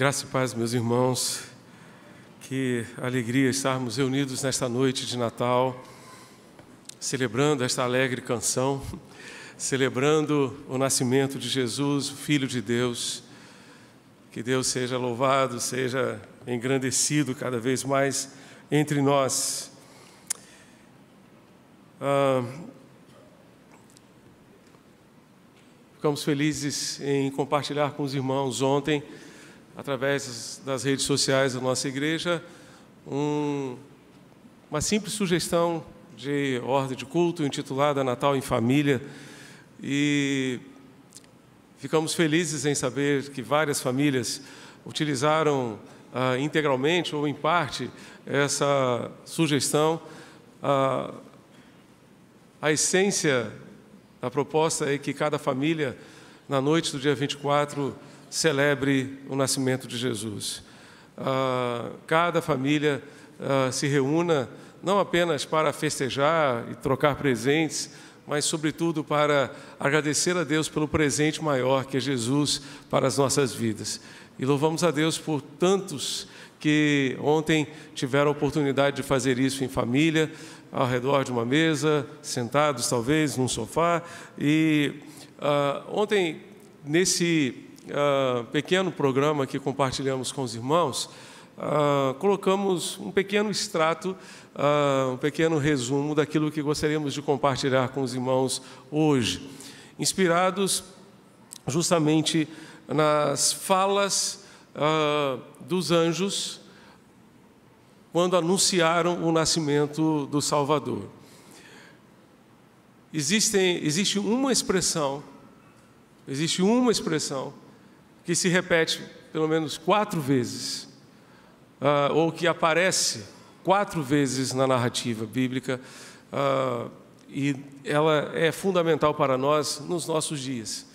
Graça e paz, meus irmãos. Que alegria estarmos reunidos nesta noite de Natal, celebrando esta alegre canção, celebrando o nascimento de Jesus, o Filho de Deus. Que Deus seja louvado, seja engrandecido cada vez mais entre nós. Ficamos felizes em compartilhar com os irmãos ontem, através das redes sociais da nossa igreja, uma simples sugestão de ordem de culto intitulada Natal em Família. E ficamos felizes em saber que várias famílias utilizaram integralmente ou em parte essa sugestão. A essência da proposta é que cada família, na noite do dia 24, celebre o nascimento de Jesus. Cada família se reúna não apenas para festejar e trocar presentes, mas sobretudo para agradecer a Deus pelo presente maior que é Jesus para as nossas vidas. E louvamos a Deus por tantos que ontem tiveram a oportunidade de fazer isso em família, ao redor de uma mesa, sentados talvez num sofá. E ontem, nesse pequeno programa que compartilhamos com os irmãos, colocamos um pequeno extrato, um pequeno resumo daquilo que gostaríamos de compartilhar com os irmãos hoje, inspirados justamente nas falas dos anjos quando anunciaram o nascimento do Salvador. Existe uma expressão que se repete pelo menos 4 vezes, ou que aparece 4 vezes na narrativa bíblica, e ela é fundamental para nós nos nossos dias,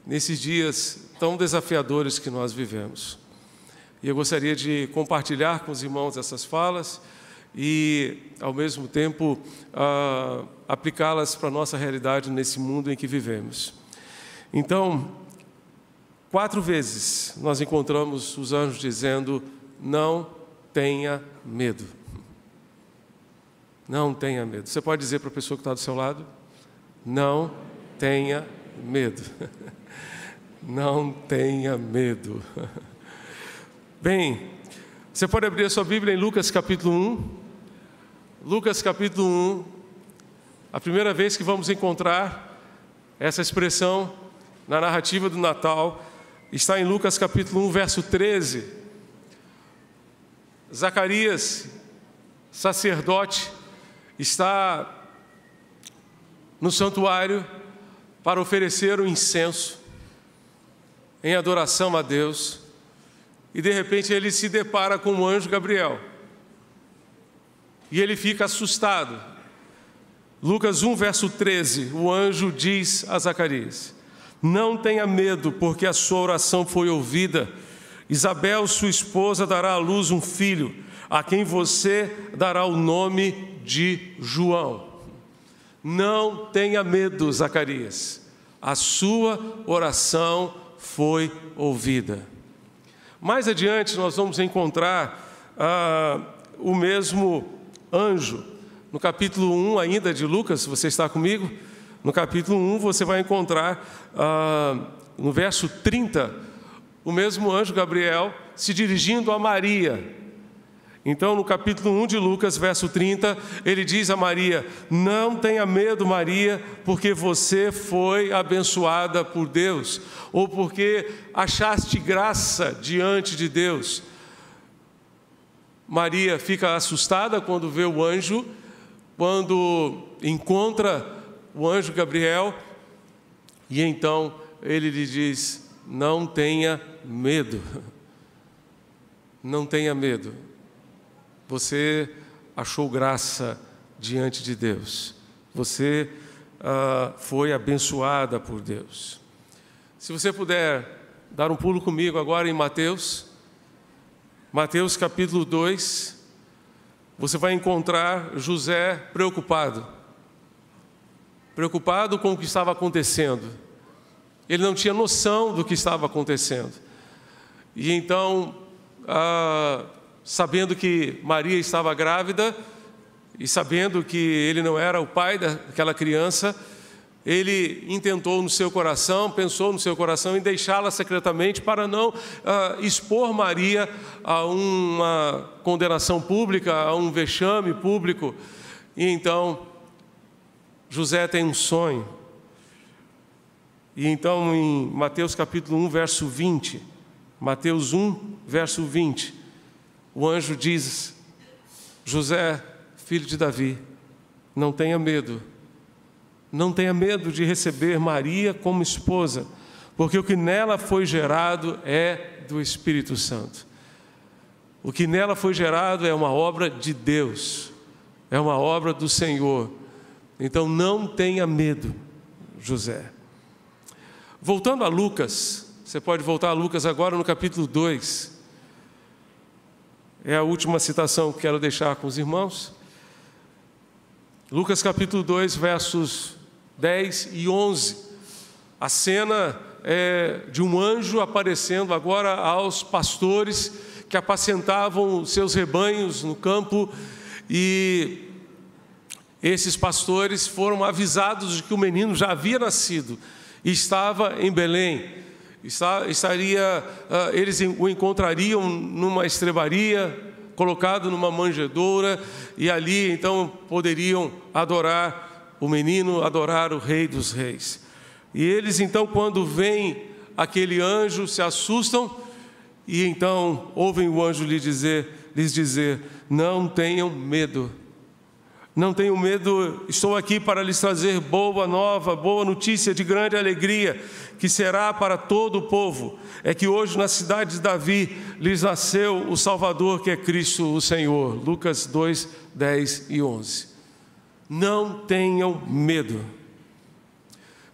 nesses dias tão desafiadores que nós vivemos. E eu gostaria de compartilhar com os irmãos essas falas e, ao mesmo tempo, aplicá-las para a nossa realidade nesse mundo em que vivemos. Então, 4 vezes nós encontramos os anjos dizendo: não tenha medo. Não tenha medo. Você pode dizer para a pessoa que está do seu lado: não tenha medo. Não tenha medo. Bem, você pode abrir a sua Bíblia em Lucas capítulo 1. Lucas capítulo 1, a primeira vez que vamos encontrar essa expressão na narrativa do Natal está em Lucas capítulo 1, verso 13. Zacarias, sacerdote, está no santuário para oferecer o incenso em adoração a Deus, e de repente ele se depara com o anjo Gabriel, e ele fica assustado. Lucas 1, verso 13, o anjo diz a Zacarias: não tenha medo, porque a sua oração foi ouvida. Isabel, sua esposa, dará à luz um filho, a quem você dará o nome de João. Não tenha medo, Zacarias, a sua oração foi ouvida. Mais adiante nós vamos encontrar o mesmo anjo, no capítulo 1 ainda de Lucas, se você está comigo. No capítulo 1 você vai encontrar, no verso 30, o mesmo anjo Gabriel se dirigindo a Maria. Então, no capítulo 1 de Lucas, verso 30, ele diz a Maria: não tenha medo, Maria, porque você foi abençoada por Deus, ou porque achaste graça diante de Deus. Maria fica assustada quando vê o anjo, quando encontra o anjo Gabriel, e então ele lhe diz: não tenha medo. Não tenha medo. Você achou graça diante de Deus. Você foi abençoada por Deus. Se você puder dar um pulo comigo agora em Mateus capítulo 2, você vai encontrar José preocupado com o que estava acontecendo. Ele não tinha noção do que estava acontecendo. E então, sabendo que Maria estava grávida e sabendo que ele não era o pai daquela criança, ele intentou no seu coração, pensou no seu coração em deixá-la secretamente para não expor Maria a uma condenação pública, a um vexame público. E então, José tem um sonho. E então, em Mateus capítulo 1, verso 20, Mateus 1, verso 20, o anjo diz: José, filho de Davi, não tenha medo. Não tenha medo de receber Maria como esposa, porque o que nela foi gerado é do Espírito Santo. O que nela foi gerado é uma obra de Deus, é uma obra do Senhor. Então não tenha medo, José. Voltando a Lucas, você pode voltar a Lucas agora no capítulo 2. É a última citação que quero deixar com os irmãos. Lucas capítulo 2, versos 10 e 11. A cena é de um anjo aparecendo agora aos pastores que apacentavam seus rebanhos no campo, e esses pastores foram avisados de que o menino já havia nascido e estava em Belém. Eles o encontrariam numa estrebaria, colocado numa manjedoura, e ali então poderiam adorar o menino, adorar o Rei dos Reis. E eles então, quando veem aquele anjo, se assustam, e então ouvem o anjo lhes dizer: não tenham medo. Não tenham medo, estou aqui para lhes trazer boa nova, boa notícia de grande alegria, que será para todo o povo. É que hoje na cidade de Davi lhes nasceu o Salvador, que é Cristo o Senhor. Lucas 2, 10 e 11. Não tenham medo.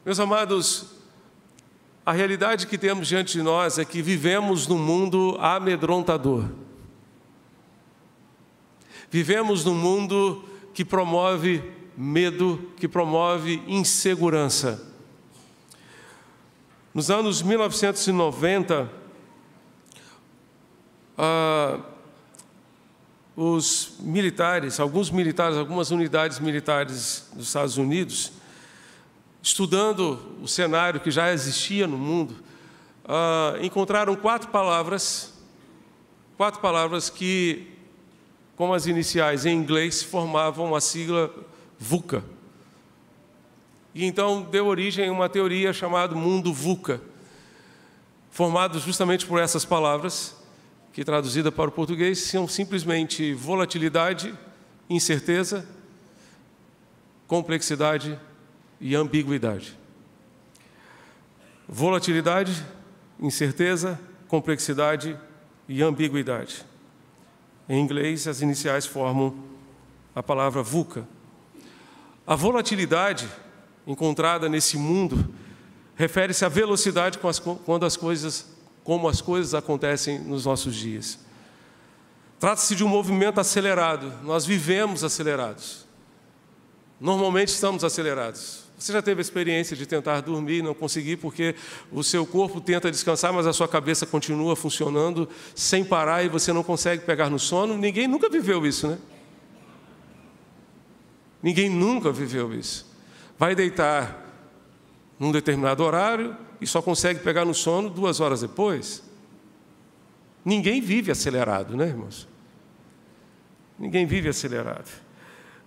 Meus amados, a realidade que temos diante de nós é que vivemos num mundo amedrontador. Vivemos num mundo que promove medo, que promove insegurança. Nos anos 1990, os militares, algumas unidades militares dos Estados Unidos, estudando o cenário que já existia no mundo, encontraram quatro palavras que, com as iniciais em inglês, formavam a sigla VUCA. E então deu origem a uma teoria chamada mundo VUCA, formado justamente por essas palavras, que traduzida para o português são simplesmente volatilidade, incerteza, complexidade e ambiguidade. Volatilidade, incerteza, complexidade e ambiguidade. Em inglês, as iniciais formam a palavra VUCA. A volatilidade encontrada nesse mundo refere-se à velocidade como as coisas acontecem nos nossos dias. Trata-se de um movimento acelerado. Nós vivemos acelerados. Normalmente estamos acelerados. Você já teve a experiência de tentar dormir e não conseguir porque o seu corpo tenta descansar, mas a sua cabeça continua funcionando sem parar e você não consegue pegar no sono? Ninguém nunca viveu isso, né? Ninguém nunca viveu isso. Vai deitar num determinado horário e só consegue pegar no sono 2 horas depois. Ninguém vive acelerado, né, irmãos? Ninguém vive acelerado.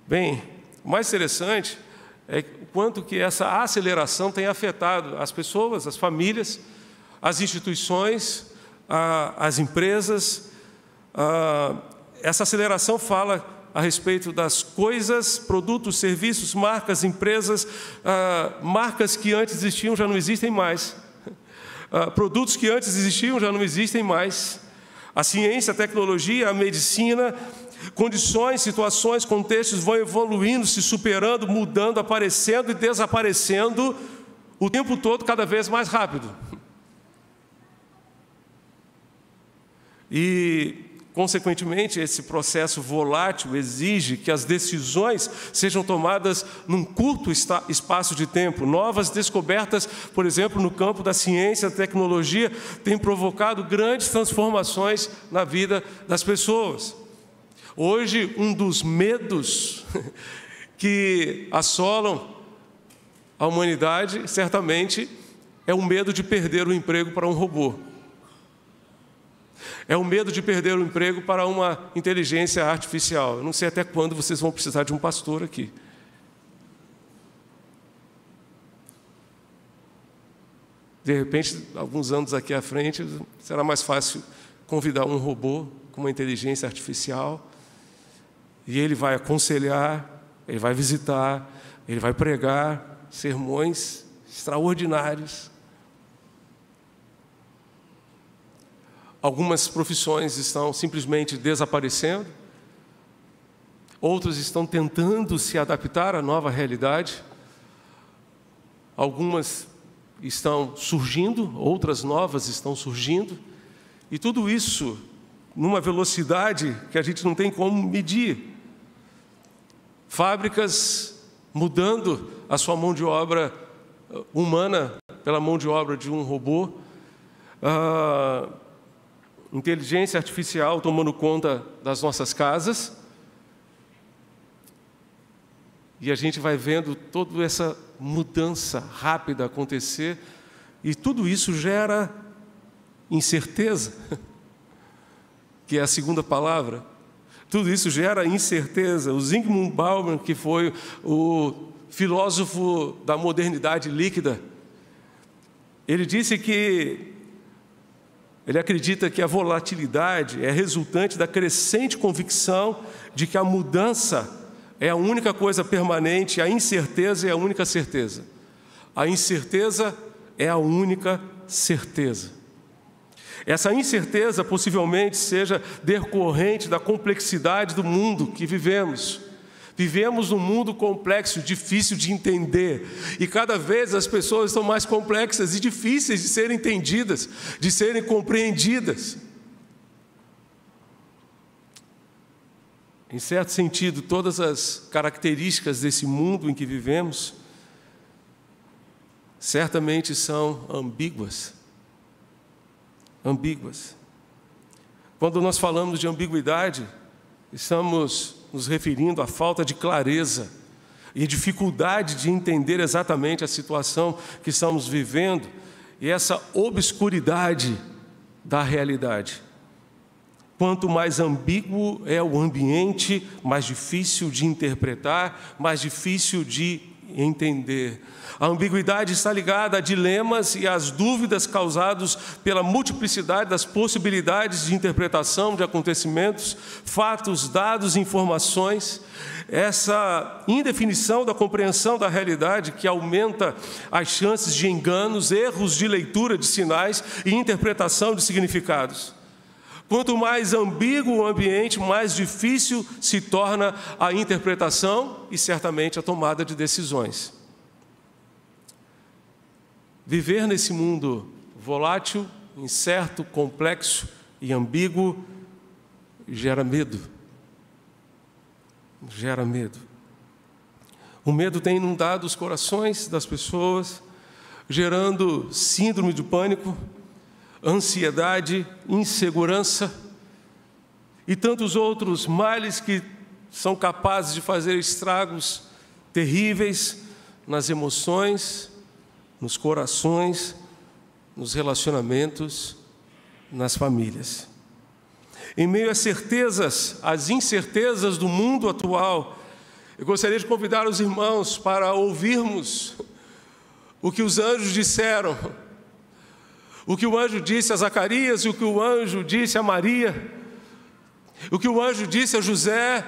Bem, o mais interessante é o quanto que essa aceleração tem afetado as pessoas, as famílias, as instituições, as empresas. Essa aceleração fala a respeito das coisas, produtos, serviços, marcas, empresas, marcas que antes existiam já não existem mais. Produtos que antes existiam já não existem mais. A ciência, a tecnologia, a medicina, condições, situações, contextos vão evoluindo, se superando, mudando, aparecendo e desaparecendo o tempo todo, cada vez mais rápido. E consequentemente, esse processo volátil exige que as decisões sejam tomadas num curto espaço de tempo. Novas descobertas, por exemplo, no campo da ciência, da tecnologia, têm provocado grandes transformações na vida das pessoas. Hoje, um dos medos que assolam a humanidade, certamente, é o medo de perder o emprego para um robô. É o medo de perder o emprego para uma inteligência artificial. Eu não sei até quando vocês vão precisar de um pastor aqui. De repente, alguns anos aqui à frente, será mais fácil convidar um robô com uma inteligência artificial e ele vai aconselhar, ele vai visitar, ele vai pregar sermões extraordinários. Algumas profissões estão simplesmente desaparecendo, outras estão tentando se adaptar à nova realidade, algumas estão surgindo, outras novas estão surgindo, e tudo isso numa velocidade que a gente não tem como medir. Fábricas mudando a sua mão de obra humana pela mão de obra de um robô, inteligência artificial tomando conta das nossas casas, e a gente vai vendo toda essa mudança rápida acontecer, e tudo isso gera incerteza, que é a segunda palavra. Tudo isso gera incerteza. O Zygmunt Bauman, que foi o filósofo da modernidade líquida, ele disse que ele acredita que a volatilidade é resultante da crescente convicção de que a mudança é a única coisa permanente, a incerteza é a única certeza. A incerteza é a única certeza. Essa incerteza possivelmente seja decorrente da complexidade do mundo que vivemos. Vivemos num mundo complexo, difícil de entender, e cada vez as pessoas estão mais complexas e difíceis de serem entendidas, de serem compreendidas. Em certo sentido, todas as características desse mundo em que vivemos certamente são ambíguas. Ambíguas. Quando nós falamos de ambiguidade, estamos nos referindo à falta de clareza e dificuldade de entender exatamente a situação que estamos vivendo e essa obscuridade da realidade. Quanto mais ambíguo é o ambiente, mais difícil de interpretar, mais difícil de entender. A ambiguidade está ligada a dilemas e às dúvidas causados pela multiplicidade das possibilidades de interpretação de acontecimentos, fatos, dados, informações. Essa indefinição da compreensão da realidade que aumenta as chances de enganos, erros de leitura de sinais e interpretação de significados. Quanto mais ambíguo o ambiente, mais difícil se torna a interpretação e certamente a tomada de decisões. Viver nesse mundo volátil, incerto, complexo e ambíguo gera medo. Gera medo. O medo tem inundado os corações das pessoas, gerando síndrome de pânico, ansiedade, insegurança e tantos outros males que são capazes de fazer estragos terríveis nas emoções, nos corações, nos relacionamentos, nas famílias. Em meio às certezas, às incertezas do mundo atual, eu gostaria de convidar os irmãos para ouvirmos o que os anjos disseram, o que o anjo disse a Zacarias e o que o anjo disse a Maria, o que o anjo disse a José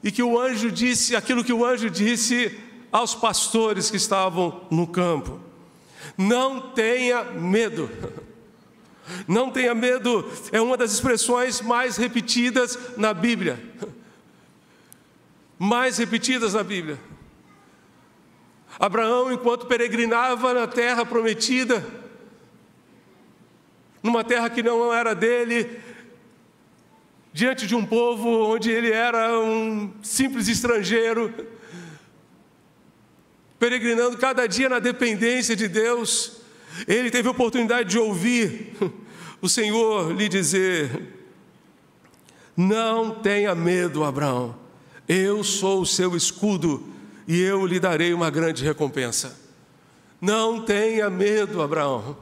e que o anjo disse, aquilo que o anjo disse aos pastores que estavam no campo. Não tenha medo. Não tenha medo é uma das expressões mais repetidas na Bíblia. Mais repetidas na Bíblia. Abraão, enquanto peregrinava na terra prometida, numa terra que não era dele, diante de um povo onde ele era um simples estrangeiro, peregrinando cada dia na dependência de Deus, ele teve a oportunidade de ouvir o Senhor lhe dizer: não tenha medo, Abraão, eu sou o seu escudo e eu lhe darei uma grande recompensa. Não tenha medo, Abraão,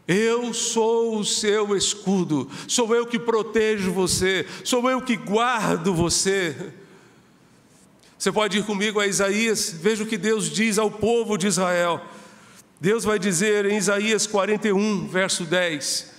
eu sou o seu escudo, sou eu que protejo você, sou eu que guardo você. Você pode ir comigo a Isaías, veja o que Deus diz ao povo de Israel. Deus vai dizer em Isaías 41, verso 10.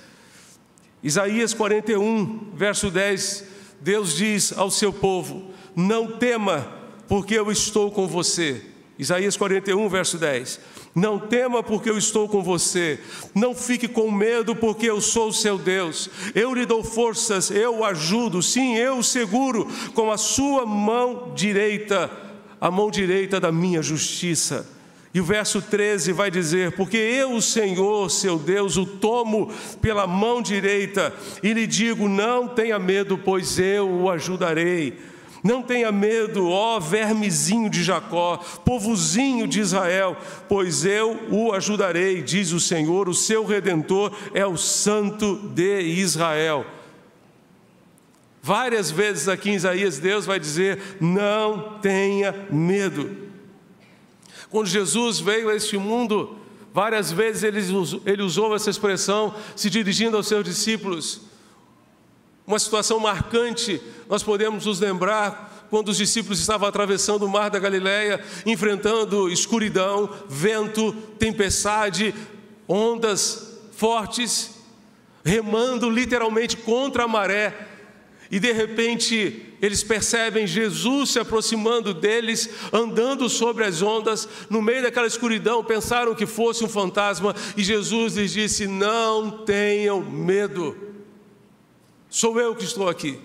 Isaías 41, verso 10, Deus diz ao seu povo: não tema, porque eu estou com você. Isaías 41, verso 10. Não tema, porque eu estou com você. Não fique com medo, porque eu sou o seu Deus. Eu lhe dou forças, eu o ajudo. Sim, eu o seguro com a sua mão direita, a mão direita da minha justiça. E o verso 13 vai dizer: porque eu, o Senhor, seu Deus, o tomo pela mão direita e lhe digo: não tenha medo, pois eu o ajudarei. Não tenha medo, ó vermezinho de Jacó, povozinho de Israel, pois eu o ajudarei, diz o Senhor, o seu Redentor é o Santo de Israel. Várias vezes aqui em Isaías, Deus vai dizer: não tenha medo. Quando Jesus veio a este mundo, várias vezes ele usou essa expressão, se dirigindo aos seus discípulos. Uma situação marcante, nós podemos nos lembrar quando os discípulos estavam atravessando o mar da Galileia, enfrentando escuridão, vento, tempestade, ondas fortes, remando literalmente contra a maré. E de repente eles percebem Jesus se aproximando deles, andando sobre as ondas, no meio daquela escuridão. Pensaram que fosse um fantasma, e Jesus lhes disse: não tenham medo, sou eu que estou aqui.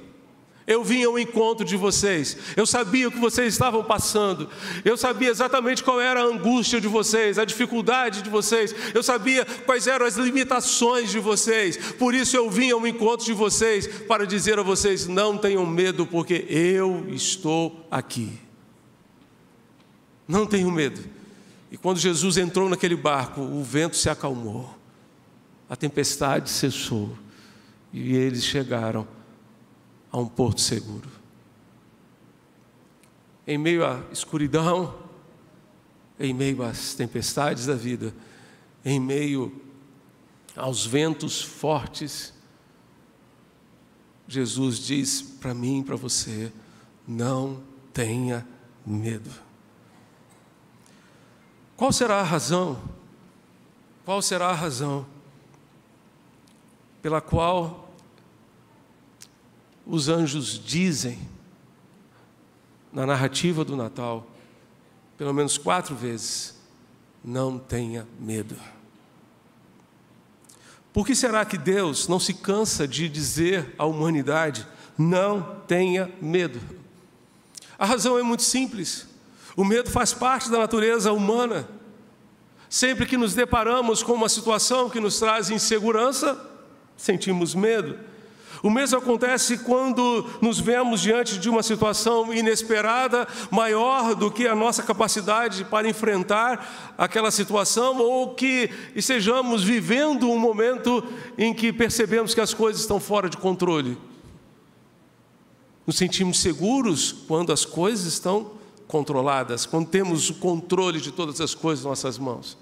Eu vim ao encontro de vocês, eu sabia o que vocês estavam passando, eu sabia exatamente qual era a angústia de vocês, a dificuldade de vocês, eu sabia quais eram as limitações de vocês, por isso eu vim ao encontro de vocês, para dizer a vocês: não tenham medo, porque eu estou aqui. Não tenham medo. E quando Jesus entrou naquele barco, o vento se acalmou, a tempestade cessou, e eles chegaram a um porto seguro. Em meio à escuridão, em meio às tempestades da vida, em meio aos ventos fortes, Jesus diz para mim e para você: não tenha medo. Qual será a razão? Qual será a razão pela qual os anjos dizem, na narrativa do Natal, pelo menos 4 vezes: não tenha medo? Por que será que Deus não se cansa de dizer à humanidade: não tenha medo? A razão é muito simples. O medo faz parte da natureza humana. Sempre que nos deparamos com uma situação que nos traz insegurança, sentimos medo. O mesmo acontece quando nos vemos diante de uma situação inesperada, maior do que a nossa capacidade para enfrentar aquela situação, ou que estejamos vivendo um momento em que percebemos que as coisas estão fora de controle. Nos sentimos seguros quando as coisas estão controladas, quando temos o controle de todas as coisas em nossas mãos.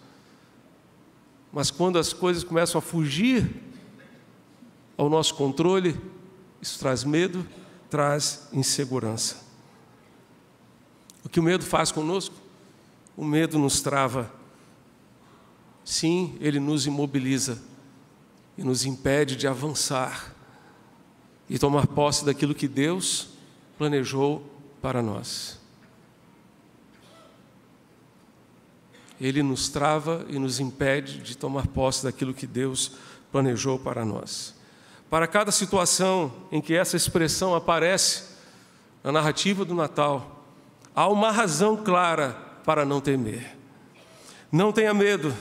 Mas quando as coisas começam a fugir ao nosso controle, isso traz medo, traz insegurança. O que o medo faz conosco? O medo nos trava. Sim, ele nos imobiliza e nos impede de avançar e tomar posse daquilo que Deus planejou para nós. Ele nos trava e nos impede de tomar posse daquilo que Deus planejou para nós. Para cada situação em que essa expressão aparece na narrativa do Natal, há uma razão clara para não temer. Não tenha medo,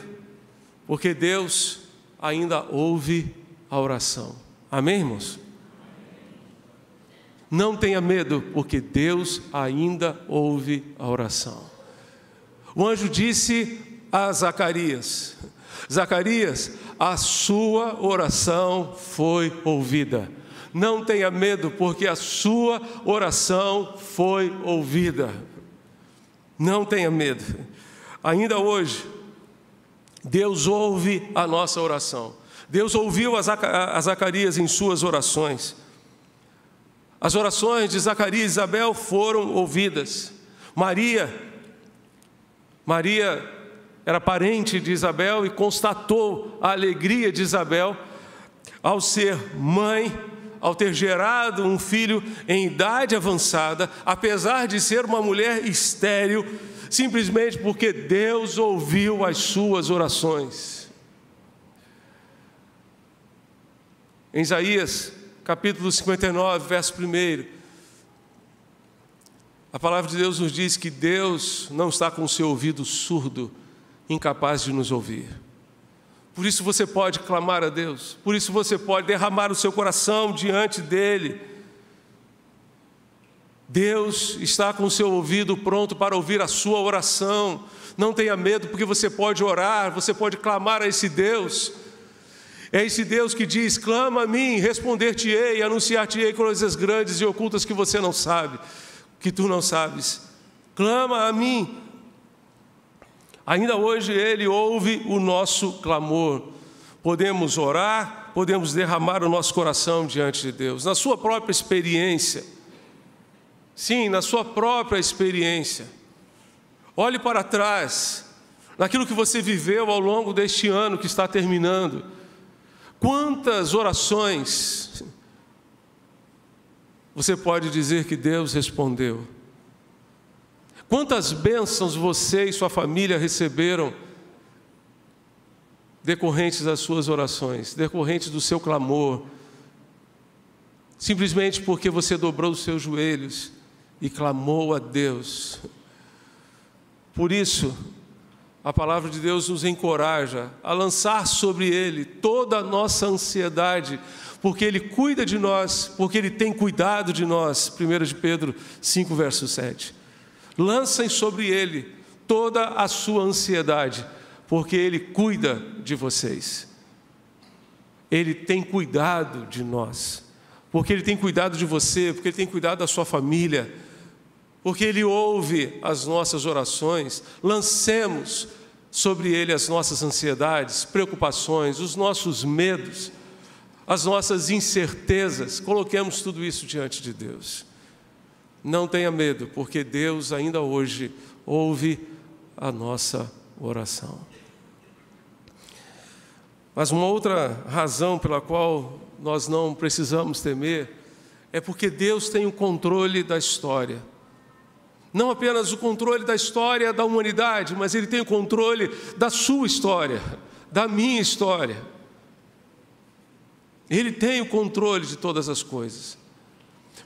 porque Deus ainda ouve a oração. Amém, irmãos? Não tenha medo, porque Deus ainda ouve a oração. O anjo disse a Zacarias: Zacarias, a sua oração foi ouvida. Não tenha medo, porque a sua oração foi ouvida. Não tenha medo. Ainda hoje, Deus ouve a nossa oração. Deus ouviu a Zacarias em suas orações. As orações de Zacarias e Isabel foram ouvidas. Maria era parente de Isabel e constatou a alegria de Isabel ao ser mãe, ao ter gerado um filho em idade avançada, apesar de ser uma mulher estéril, simplesmente porque Deus ouviu as suas orações. Em Isaías, capítulo 59, verso 1, a palavra de Deus nos diz que Deus não está com o seu ouvido surdo, incapaz de nos ouvir. Por isso você pode clamar a Deus, por isso você pode derramar o seu coração diante dEle. Deus está com o seu ouvido pronto para ouvir a sua oração. Não tenha medo, porque você pode orar, você pode clamar a esse Deus. É esse Deus que diz: clama a mim, responder-te-ei, anunciar-te-ei coisas grandes e ocultas que você não sabe, que tu não sabes. Clama a mim. Ainda hoje Ele ouve o nosso clamor. Podemos orar, podemos derramar o nosso coração diante de Deus. Na sua própria experiência, sim, na sua própria experiência, olhe para trás, naquilo que você viveu ao longo deste ano que está terminando. Quantas orações você pode dizer que Deus respondeu? Quantas bênçãos você e sua família receberam decorrentes das suas orações, decorrentes do seu clamor, simplesmente porque você dobrou os seus joelhos e clamou a Deus. Por isso, a palavra de Deus nos encoraja a lançar sobre Ele toda a nossa ansiedade, porque Ele cuida de nós, porque Ele tem cuidado de nós. 1 de Pedro 5, verso 7. Lancem sobre Ele toda a sua ansiedade, porque Ele cuida de vocês. Ele tem cuidado de nós, porque Ele tem cuidado de você, porque Ele tem cuidado da sua família, porque Ele ouve as nossas orações. Lancemos sobre Ele as nossas ansiedades, preocupações, os nossos medos, as nossas incertezas. Coloquemos tudo isso diante de Deus. Não tenha medo, porque Deus ainda hoje ouve a nossa oração. Mas uma outra razão pela qual nós não precisamos temer é porque Deus tem o controle da história. Não apenas o controle da história da humanidade, mas Ele tem o controle da sua história, da minha história. Ele tem o controle de todas as coisas.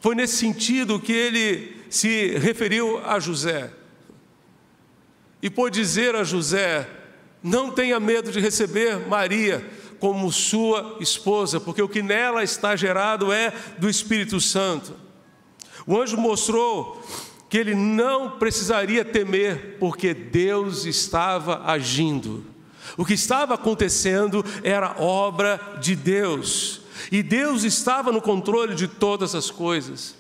Foi nesse sentido que Ele se referiu a José. E pôde dizer a José: não tenha medo de receber Maria como sua esposa, porque o que nela está gerado é do Espírito Santo. O anjo mostrou que ele não precisaria temer, porque Deus estava agindo. O que estava acontecendo era obra de Deus, e Deus estava no controle de todas as coisas.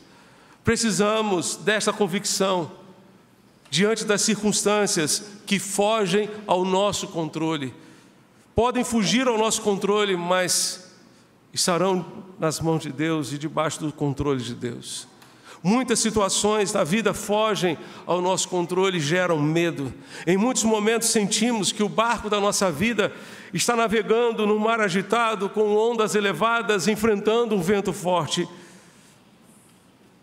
Precisamos desta convicção diante das circunstâncias que fogem ao nosso controle. Podem fugir ao nosso controle, mas estarão nas mãos de Deus e debaixo do controle de Deus. Muitas situações na vida fogem ao nosso controle e geram medo. Em muitos momentos sentimos que o barco da nossa vida está navegando num mar agitado, com ondas elevadas, enfrentando um vento forte.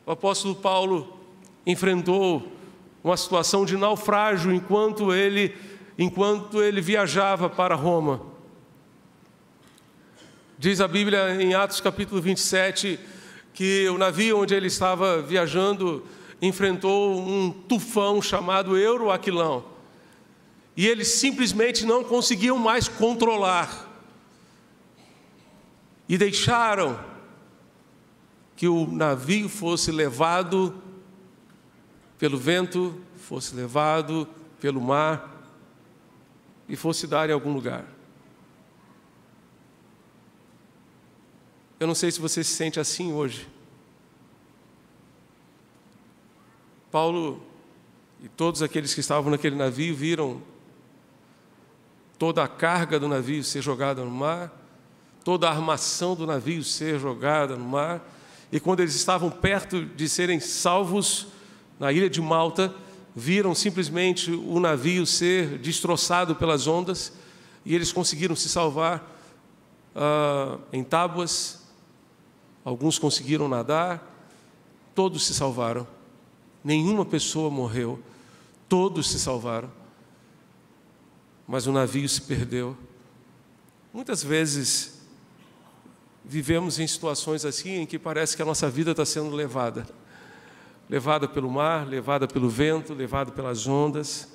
O apóstolo Paulo enfrentou uma situação de naufrágio enquanto ele viajava para Roma. Diz a Bíblia em Atos capítulo 27, que o navio onde ele estava viajando enfrentou um tufão chamado Euroaquilão. E eles simplesmente não conseguiam mais controlar. E deixaram que o navio fosse levado pelo vento, fosse levado pelo mar e fosse dar em algum lugar. Eu não sei se você se sente assim hoje. Paulo e todos aqueles que estavam naquele navio viram toda a carga do navio ser jogada no mar, toda a armação do navio ser jogada no mar, e quando eles estavam perto de serem salvos na ilha de Malta, viram simplesmente o navio ser destroçado pelas ondas, e eles conseguiram se salvar em tábuas. Alguns conseguiram nadar, todos se salvaram. Nenhuma pessoa morreu, todos se salvaram. Mas o navio se perdeu. Muitas vezes vivemos em situações assim em que parece que a nossa vida está sendo levada pelo mar, levada pelo vento, levada pelas ondas.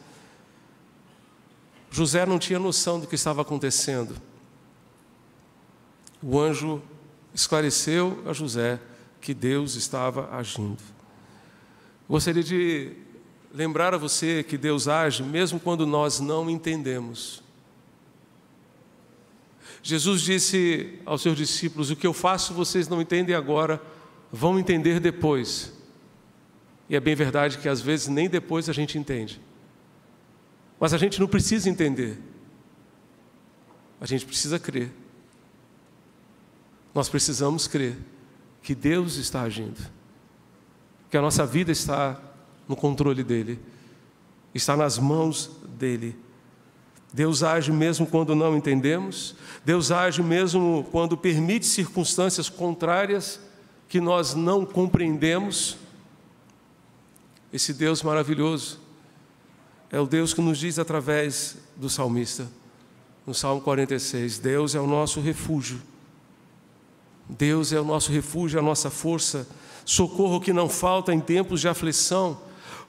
José não tinha noção do que estava acontecendo. O anjo esclareceu a José que Deus estava agindo. Gostaria de lembrar a você que Deus age mesmo quando nós não entendemos. Jesus disse aos seus discípulos: o que eu faço vocês não entendem agora, vão entender depois. E é bem verdade que às vezes nem depois a gente entende. Mas a gente não precisa entender. A gente precisa crer. Nós precisamos crer que Deus está agindo, que a nossa vida está no controle dEle, está nas mãos dEle. Deus age mesmo quando não entendemos, Deus age mesmo quando permite circunstâncias contrárias que nós não compreendemos. Esse Deus maravilhoso é o Deus que nos diz através do salmista, no Salmo 46, Deus é o nosso refúgio. Deus é o nosso refúgio, a nossa força, socorro que não falta em tempos de aflição.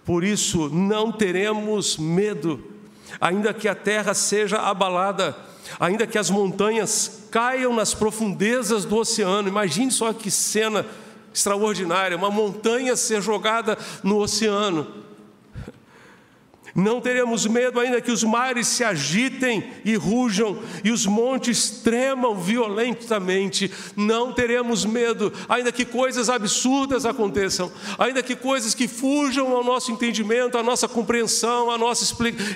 Por isso não teremos medo, ainda que a terra seja abalada, ainda que as montanhas caiam nas profundezas do oceano. Imagine só que cena extraordinária, uma montanha ser jogada no oceano. Não teremos medo, ainda que os mares se agitem e rujam e os montes tremam violentamente. Não teremos medo, ainda que coisas absurdas aconteçam, ainda que coisas que fujam ao nosso entendimento, à nossa compreensão, à nossa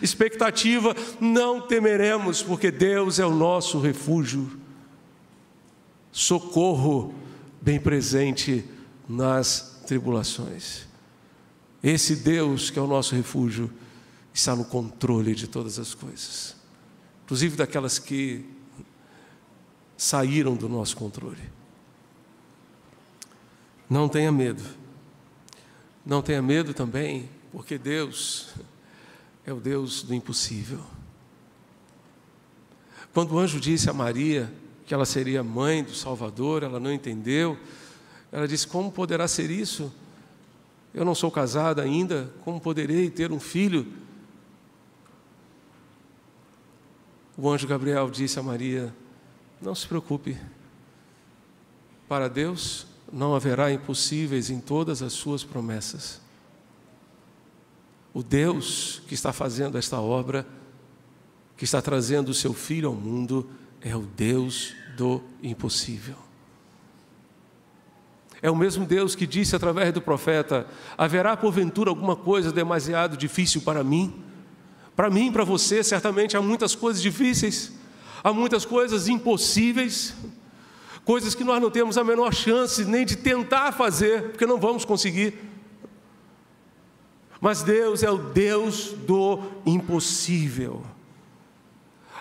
expectativa. Não temeremos, porque Deus é o nosso refúgio, socorro bem presente nas tribulações. Esse Deus que é o nosso refúgio está no controle de todas as coisas, inclusive daquelas que saíram do nosso controle. Não tenha medo. Não tenha medo também, porque Deus é o Deus do impossível. Quando o anjo disse a Maria que ela seria mãe do Salvador, ela não entendeu. Ela disse: como poderá ser isso? Eu não sou casada ainda, como poderei ter um filho? O anjo Gabriel disse a Maria: não se preocupe, para Deus não haverá impossíveis em todas as suas promessas. O Deus que está fazendo esta obra, que está trazendo o seu Filho ao mundo, é o Deus do impossível. É o mesmo Deus que disse através do profeta: haverá porventura alguma coisa demasiado difícil para mim? Para mim e para você, certamente há muitas coisas difíceis, há muitas coisas impossíveis, coisas que nós não temos a menor chance nem de tentar fazer, porque não vamos conseguir. Mas Deus é o Deus do impossível.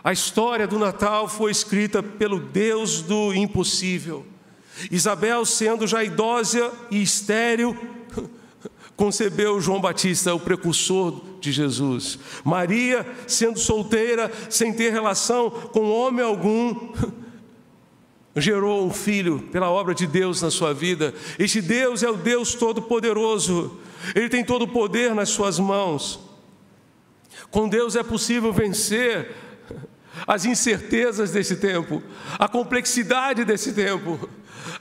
A história do Natal foi escrita pelo Deus do impossível. Isabel, sendo já idosa e estéril, concebeu João Batista, o precursor de Jesus. Maria, sendo solteira, sem ter relação com homem algum, gerou um filho pela obra de Deus na sua vida. Este Deus é o Deus Todo-Poderoso. Ele tem todo o poder nas suas mãos. Com Deus é possível vencer as incertezas desse tempo, a complexidade desse tempo,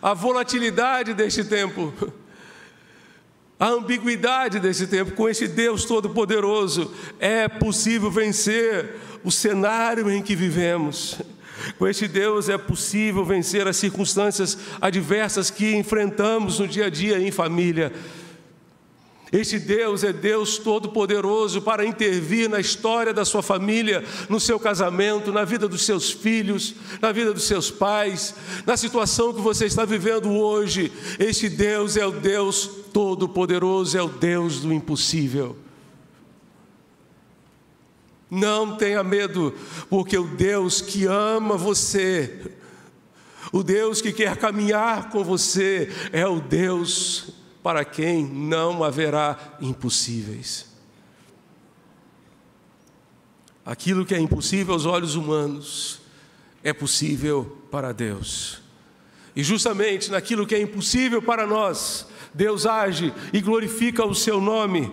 a volatilidade deste tempo, a ambiguidade desse tempo. Com esse Deus Todo-Poderoso é possível vencer o cenário em que vivemos. Com esse Deus é possível vencer as circunstâncias adversas que enfrentamos no dia a dia em família. Este Deus é Deus Todo-Poderoso para intervir na história da sua família, no seu casamento, na vida dos seus filhos, na vida dos seus pais, na situação que você está vivendo hoje. Este Deus é o Deus Todo-Poderoso, é o Deus do impossível. Não tenha medo, porque o Deus que ama você, o Deus que quer caminhar com você, é o Deus para quem não haverá impossíveis. Aquilo que é impossível aos olhos humanos é possível para Deus. E justamente naquilo que é impossível para nós, Deus age e glorifica o seu nome.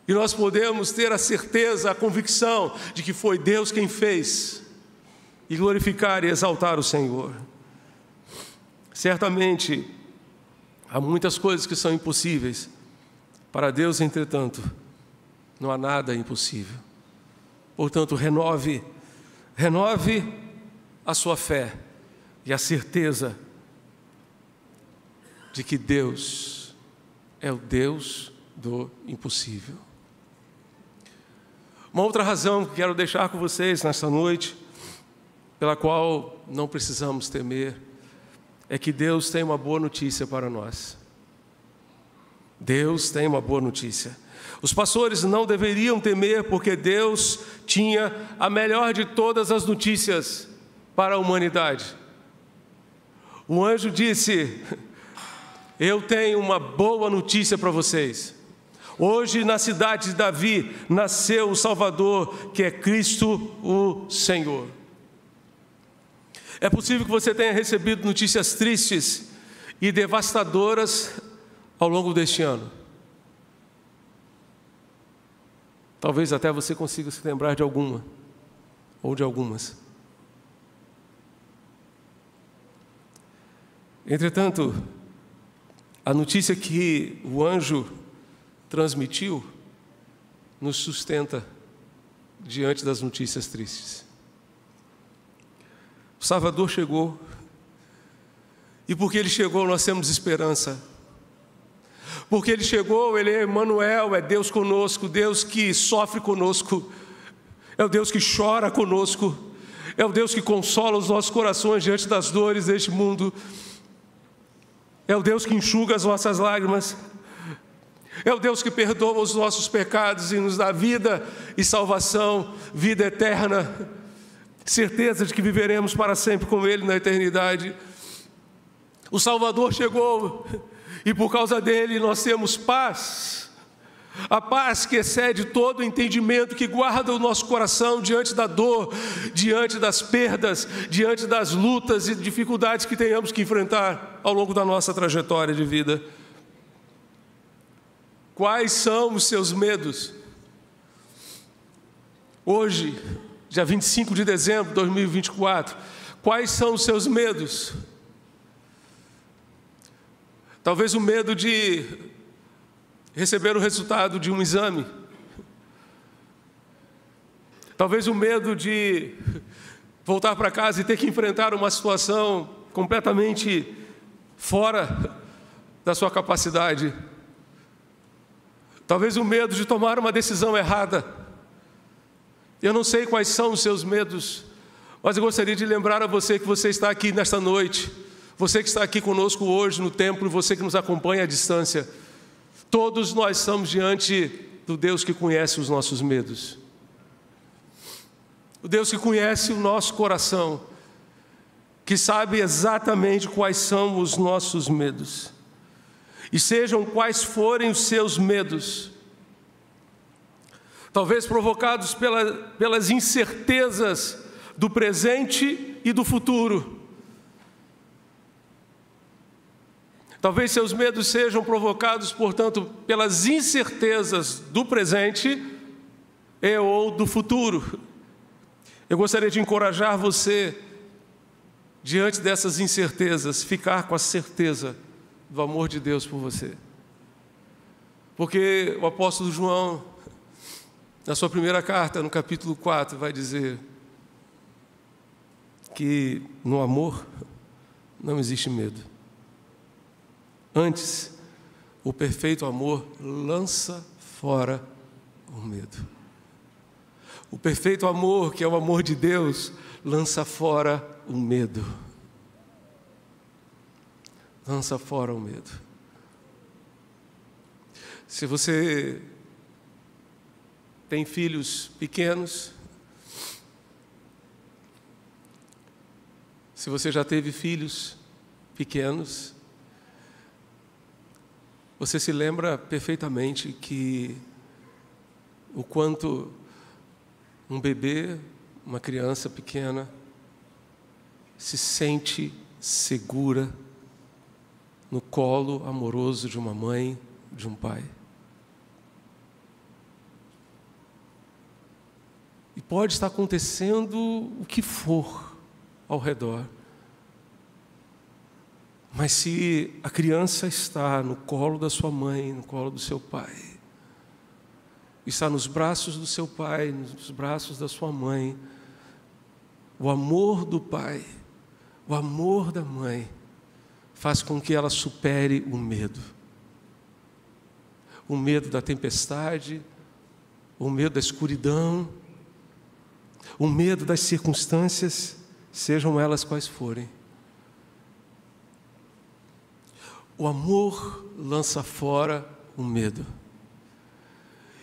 E nós podemos ter a certeza, a convicção de que foi Deus quem fez, e glorificar e exaltar o Senhor. Certamente, há muitas coisas que são impossíveis. Para Deus, entretanto, não há nada impossível. Portanto, renove a sua fé e a certeza de que Deus é o Deus do impossível. Uma outra razão que quero deixar com vocês nesta noite, pela qual não precisamos temer, é que Deus tem uma boa notícia para nós. Deus tem uma boa notícia. Os pastores não deveriam temer, porque Deus tinha a melhor de todas as notícias para a humanidade. O anjo disse: eu tenho uma boa notícia para vocês. Hoje, na cidade de Davi, nasceu o Salvador, que é Cristo o Senhor. É possível que você tenha recebido notícias tristes e devastadoras ao longo deste ano. Talvez até você consiga se lembrar de alguma, ou de algumas. Entretanto, a notícia que o anjo transmitiu nos sustenta diante das notícias tristes. O Salvador chegou, e porque Ele chegou, nós temos esperança. Porque Ele chegou, Ele é Emmanuel, é Deus conosco, Deus que sofre conosco, é o Deus que chora conosco, é o Deus que consola os nossos corações diante das dores deste mundo, é o Deus que enxuga as nossas lágrimas, é o Deus que perdoa os nossos pecados e nos dá vida e salvação, vida eterna, certeza de que viveremos para sempre com Ele na eternidade. O Salvador chegou, e por causa dele nós temos paz, a paz que excede todo o entendimento, que guarda o nosso coração diante da dor, diante das perdas, diante das lutas e dificuldades que tenhamos que enfrentar ao longo da nossa trajetória de vida. Quais são os seus medos? Hoje, dia 25 de dezembro de 2024, quais são os seus medos? Talvez o medo de receber o resultado de um exame. Talvez o medo de voltar para casa e ter que enfrentar uma situação completamente fora da sua capacidade. Talvez o medo de tomar uma decisão errada. Eu não sei quais são os seus medos, mas eu gostaria de lembrar a você que você está aqui nesta noite, você que está aqui conosco hoje no templo, você que nos acompanha à distância. Todos nós estamos diante do Deus que conhece os nossos medos. O Deus que conhece o nosso coração, que sabe exatamente quais são os nossos medos. E sejam quais forem os seus medos, talvez provocados pelas incertezas do presente e do futuro. Talvez seus medos sejam provocados, portanto, pelas incertezas do presente e ou do futuro. Eu gostaria de encorajar você diante dessas incertezas, ficar com a certeza do amor de Deus por você. Porque o apóstolo João, na sua primeira carta, no capítulo 4, vai dizer que no amor não existe medo. Antes, o perfeito amor lança fora o medo. O perfeito amor, que é o amor de Deus, lança fora o medo. Lança fora o medo. Se você tem filhos pequenos, se você já teve filhos pequenos, você se lembra perfeitamente que o quanto um bebê, uma criança pequena, se sente segura no colo amoroso de uma mãe, de um pai. E pode estar acontecendo o que for ao redor, mas se a criança está no colo da sua mãe, no colo do seu pai, está nos braços do seu pai, nos braços da sua mãe, o amor do pai, o amor da mãe, faz com que ela supere o medo. O medo da tempestade, o medo da escuridão, o medo das circunstâncias, sejam elas quais forem. O amor lança fora o medo.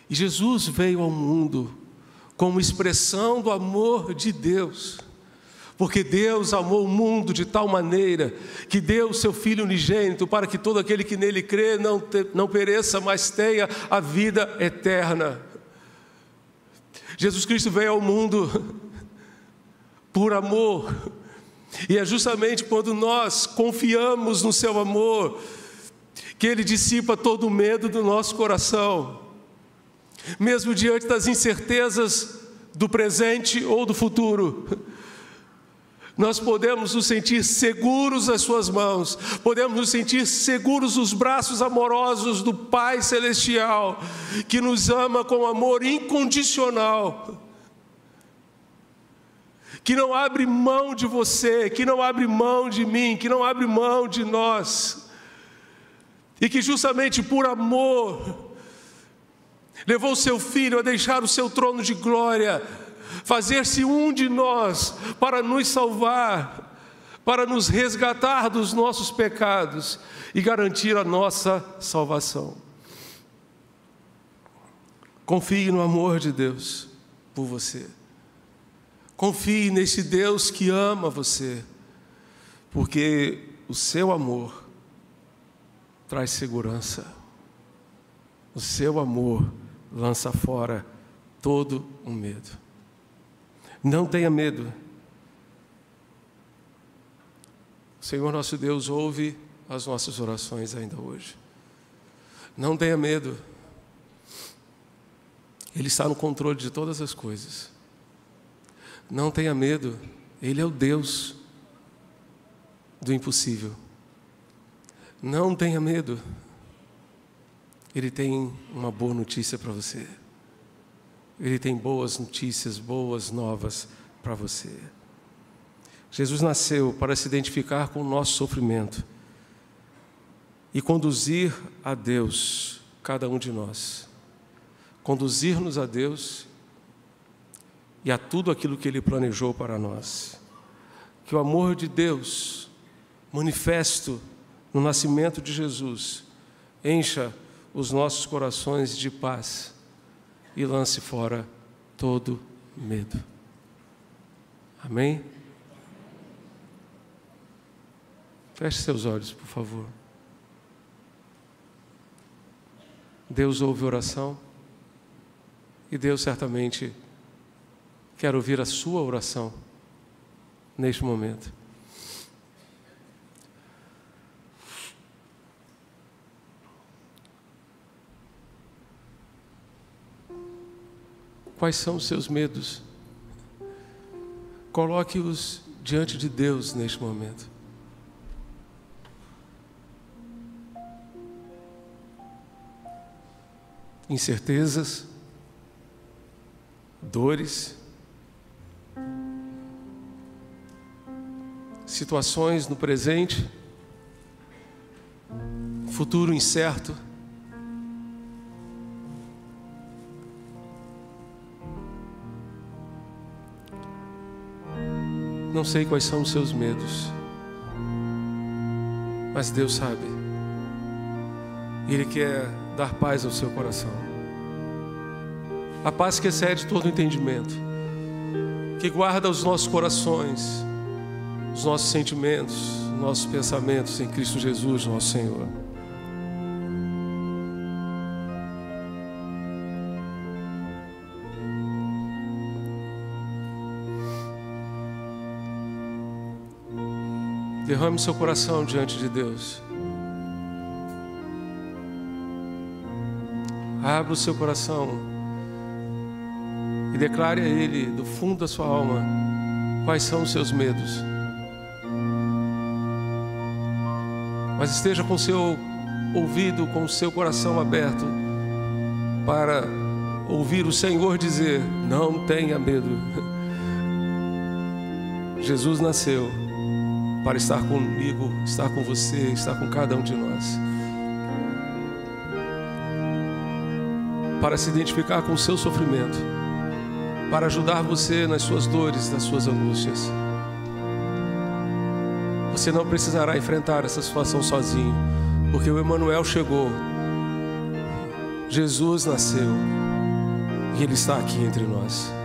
E Jesus veio ao mundo como expressão do amor de Deus, porque Deus amou o mundo de tal maneira que deu o seu Filho unigênito para que todo aquele que nele crê não pereça, mas tenha a vida eterna. Jesus Cristo veio ao mundo por amor, e é justamente quando nós confiamos no seu amor que Ele dissipa todo o medo do nosso coração. Mesmo diante das incertezas do presente ou do futuro, nós podemos nos sentir seguros nas suas mãos, podemos nos sentir seguros nos braços amorosos do Pai Celestial, que nos ama com amor incondicional, que não abre mão de você, que não abre mão de mim, que não abre mão de nós, e que justamente por amor levou o seu Filho a deixar o seu trono de glória, fazer-se um de nós para nos salvar, para nos resgatar dos nossos pecados e garantir a nossa salvação. Confie no amor de Deus por você. Confie nesse Deus que ama você, porque o seu amor traz segurança. O seu amor lança fora todo o medo. Não tenha medo. O Senhor nosso Deus ouve as nossas orações ainda hoje. Não tenha medo. Ele está no controle de todas as coisas. Não tenha medo. Ele é o Deus do impossível. Não tenha medo. Ele tem uma boa notícia para você. Ele tem boas notícias, boas novas para você. Jesus nasceu para se identificar com o nosso sofrimento e conduzir a Deus cada um de nós. Conduzir-nos a Deus e a tudo aquilo que Ele planejou para nós. Que o amor de Deus, manifesto no nascimento de Jesus, encha os nossos corações de paz e lance fora todo medo. Amém? Feche seus olhos, por favor. Deus ouve oração e Deus certamente quer ouvir a sua oração neste momento. Quais são os seus medos? Coloque-os diante de Deus neste momento. Incertezas, dores, situações no presente, futuro incerto. Não sei quais são os seus medos, mas Deus sabe. Ele quer dar paz ao seu coração. A paz que excede todo entendimento, que guarda os nossos corações, os nossos sentimentos, os nossos pensamentos em Cristo Jesus, nosso Senhor. Derrame seu coração diante de Deus. Abra o seu coração e declare a Ele, do fundo da sua alma, quais são os seus medos. Mas esteja com o seu ouvido, com o seu coração aberto para ouvir o Senhor dizer: não tenha medo. Jesus nasceu para estar comigo, estar com você, estar com cada um de nós, para se identificar com o seu sofrimento, para ajudar você nas suas dores, nas suas angústias. Você não precisará enfrentar essa situação sozinho, porque o Emanuel chegou, Jesus nasceu e Ele está aqui entre nós.